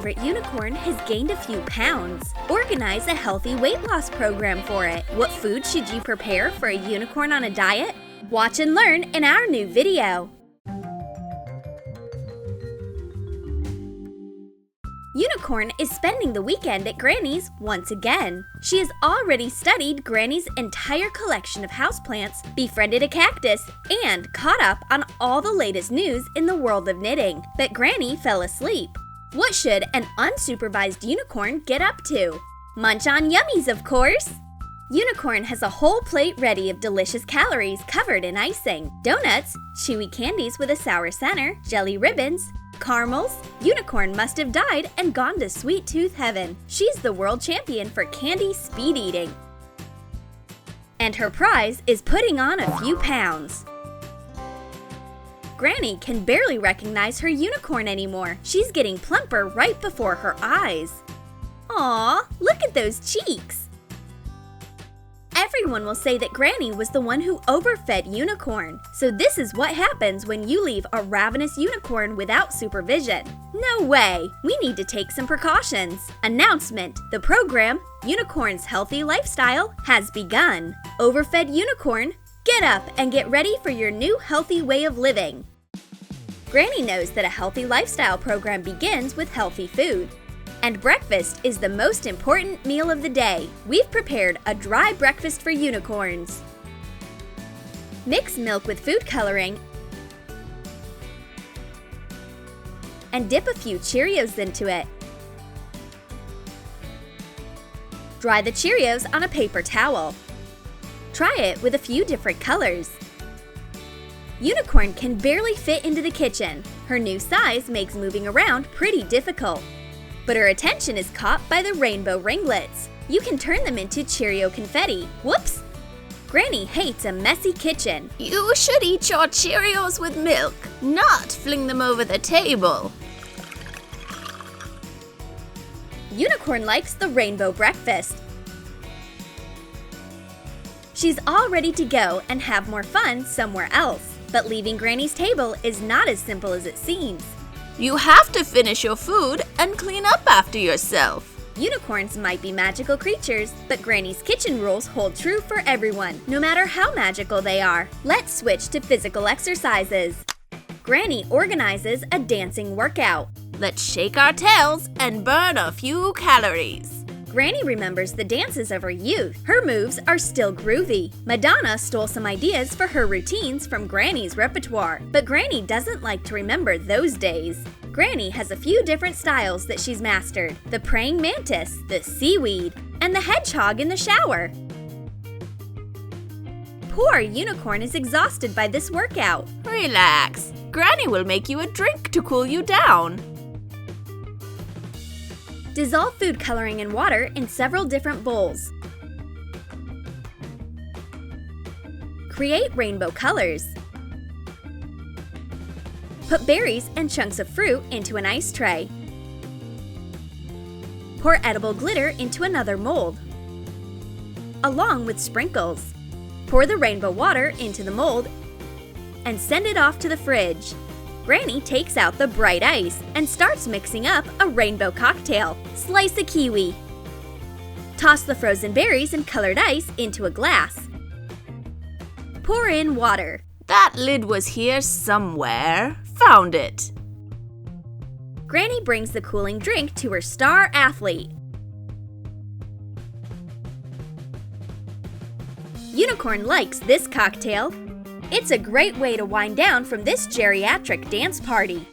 favorite unicorn has gained a few pounds. Organize a healthy weight loss program for it. What food should you prepare for a unicorn on a diet? Watch and learn in our new video. Unicorn is spending the weekend at Granny's once again. She has already studied Granny's entire collection of houseplants, befriended a cactus, and caught up on all the latest news in the world of knitting. But Granny fell asleep. What should an unsupervised unicorn get up to? Munch on yummies, of course! Unicorn has a whole plate ready of delicious calories covered in icing, donuts, chewy candies with a sour center, jelly ribbons, caramels. Unicorn must have died and gone to sweet tooth heaven. She's the world champion for candy speed eating. And her prize is putting on a few pounds. Granny can barely recognize her unicorn anymore. She's getting plumper right before her eyes. Aw, look at those cheeks! Everyone will say that Granny was the one who overfed Unicorn. So this is what happens when you leave a ravenous unicorn without supervision. No way! We need to take some precautions. Announcement: the program, Unicorn's Healthy Lifestyle, has begun. Overfed Unicorn, get up and get ready for your new healthy way of living. Granny knows that a healthy lifestyle program begins with healthy food. And breakfast is the most important meal of the day. We've prepared a dry breakfast for unicorns. Mix milk with food coloring and dip a few Cheerios into it. Dry the Cheerios on a paper towel. Try it with a few different colors. Unicorn can barely fit into the kitchen. Her new size makes moving around pretty difficult. But her attention is caught by the rainbow ringlets. You can turn them into Cheerio confetti. Whoops! Granny hates a messy kitchen. You should eat your Cheerios with milk, not fling them over the table. Unicorn likes the rainbow breakfast. She's all ready to go and have more fun somewhere else. But leaving Granny's table is not as simple as it seems. You have to finish your food and clean up after yourself. Unicorns might be magical creatures, but Granny's kitchen rules hold true for everyone, no matter how magical they are. Let's switch to physical exercises. Granny organizes a dancing workout. Let's shake our tails and burn a few calories. Granny remembers the dances of her youth. Her moves are still groovy. Madonna stole some ideas for her routines from Granny's repertoire, but Granny doesn't like to remember those days. Granny has a few different styles that she's mastered: the praying mantis, the seaweed, and the hedgehog in the shower. Poor Unicorn is exhausted by this workout. Relax. Granny will make you a drink to cool you down. Dissolve food coloring in water in several different bowls. Create rainbow colors. Put berries and chunks of fruit into an ice tray. Pour edible glitter into another mold, along with sprinkles. Pour the rainbow water into the mold and send it off to the fridge. Granny takes out the bright ice and starts mixing up a rainbow cocktail. Slice a kiwi. Toss the frozen berries and colored ice into a glass. Pour in water. That lid was here somewhere. Found it. Granny brings the cooling drink to her star athlete. Unicorn likes this cocktail. It's a great way to wind down from this geriatric dance party.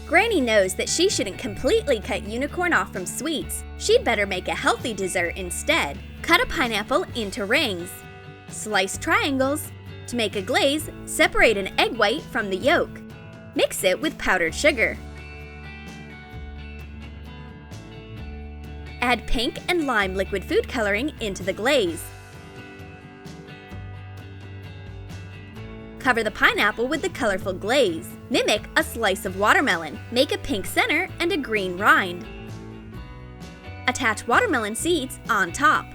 Granny knows that she shouldn't completely cut Unicorn off from sweets. She'd better make a healthy dessert instead. Cut a pineapple into rings. Slice triangles. To make a glaze, separate an egg white from the yolk. Mix it with powdered sugar. Add pink and lime liquid food coloring into the glaze. Cover the pineapple with the colorful glaze. Mimic a slice of watermelon. Make a pink center and a green rind. Attach watermelon seeds on top.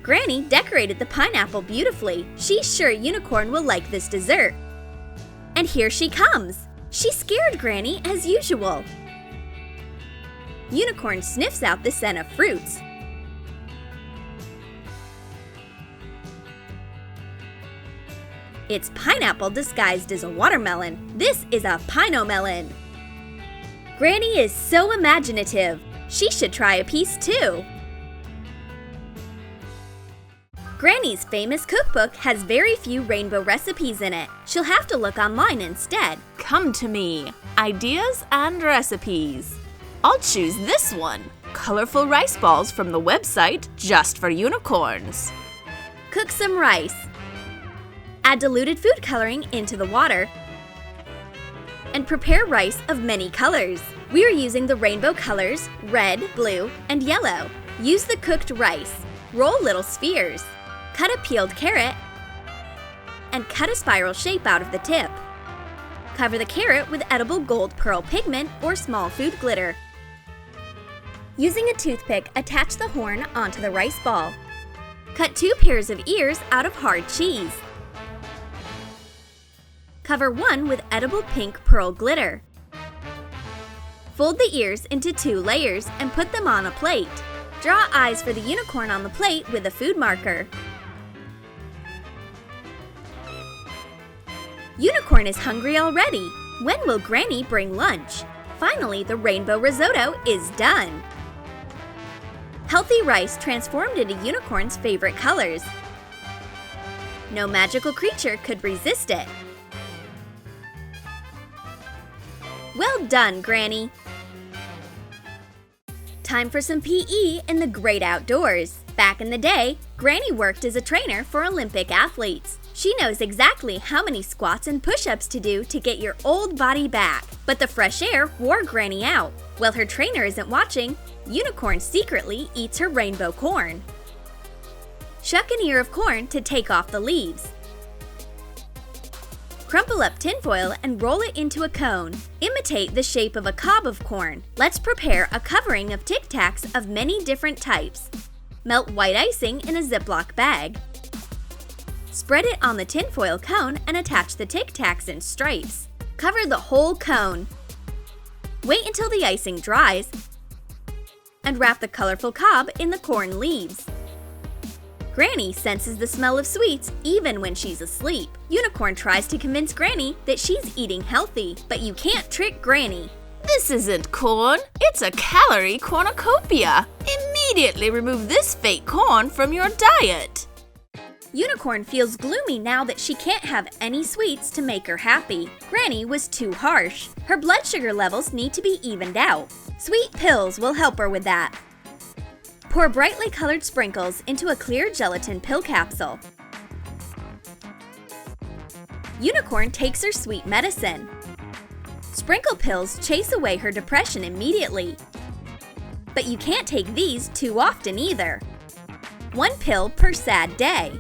Granny decorated the pineapple beautifully. She's sure Unicorn will like this dessert. And here she comes. She scared Granny as usual. Unicorn sniffs out the scent of fruits. It's pineapple disguised as a watermelon. This is a pino-melon. Granny is so imaginative. She should try a piece too. Granny's famous cookbook has very few rainbow recipes in it. She'll have to look online instead. Come to me. Ideas and recipes. I'll choose this one. Colorful rice balls from the website Just for Unicorns. Cook some rice. Add diluted food coloring into the water. And prepare rice of many colors. We are using the rainbow colors, red, blue, and yellow. Use the cooked rice. Roll little spheres. Cut a peeled carrot and cut a spiral shape out of the tip. Cover the carrot with edible gold pearl pigment or small food glitter. Using a toothpick, attach the horn onto the rice ball. Cut 2 pairs of ears out of hard cheese. Cover one with edible pink pearl glitter. Fold the ears into 2 layers and put them on a plate. Draw eyes for the unicorn on the plate with a food marker. Unicorn is hungry already. When will Granny bring lunch? Finally, the rainbow risotto is done. Healthy rice transformed into Unicorn's favorite colors. No magical creature could resist it. Well done, Granny! Time for some PE in the great outdoors. Back in the day, Granny worked as a trainer for Olympic athletes. She knows exactly how many squats and push-ups to do to get your old body back. But the fresh air wore Granny out. While her trainer isn't watching, Unicorn secretly eats her rainbow corn. Shuck an ear of corn to take off the leaves. Crumple up tinfoil and roll it into a cone. Imitate the shape of a cob of corn. Let's prepare a covering of Tic Tacs of many different types. Melt white icing in a Ziploc bag. Spread it on the tinfoil cone and attach the Tic Tacs in stripes. Cover the whole cone. Wait until the icing dries and wrap the colorful cob in the corn leaves. Granny senses the smell of sweets even when she's asleep. Unicorn tries to convince Granny that she's eating healthy, but you can't trick Granny. This isn't corn, it's a calorie cornucopia. Immediately remove this fake corn from your diet. Unicorn feels gloomy now that she can't have any sweets to make her happy. Granny was too harsh. Her blood sugar levels need to be evened out. Sweet pills will help her with that. Pour brightly colored sprinkles into a clear gelatin pill capsule. Unicorn takes her sweet medicine. Sprinkle pills chase away her depression immediately. But you can't take these too often either. 1 pill per sad day.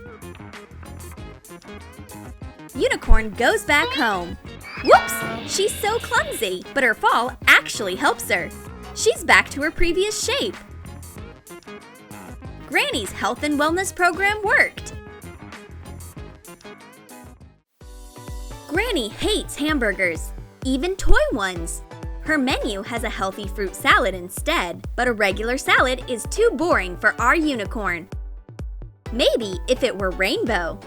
Unicorn goes back home. Whoops! She's so clumsy, but her fall actually helps her. She's back to her previous shape. Granny's health and wellness program worked. Granny hates hamburgers, even toy ones. Her menu has a healthy fruit salad instead, but a regular salad is too boring for our unicorn. Maybe if it were rainbow.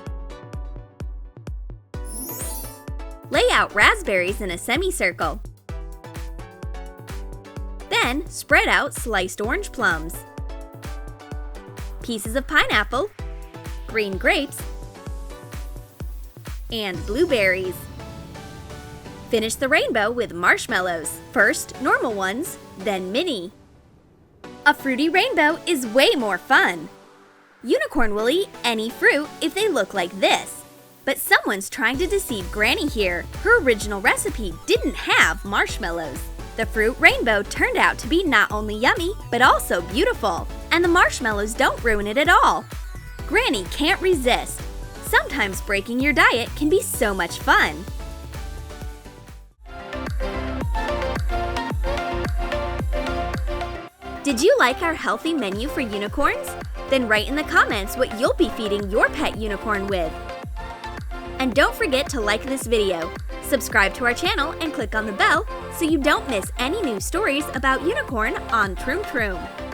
Lay out raspberries in a semicircle. Then spread out sliced orange plums, pieces of pineapple, green grapes, and blueberries. Finish the rainbow with marshmallows. First normal ones, then mini. A fruity rainbow is way more fun. Unicorn will eat any fruit if they look like this. But someone's trying to deceive Granny here. Her original recipe didn't have marshmallows. The fruit rainbow turned out to be not only yummy, but also beautiful. And the marshmallows don't ruin it at all. Granny can't resist. Sometimes breaking your diet can be so much fun. Did you like our healthy menu for unicorns? Then write in the comments what you'll be feeding your pet unicorn with. And don't forget to like this video, Subscribe to our channel and click on the bell so you don't miss any new stories about unicorn on Troom Troom.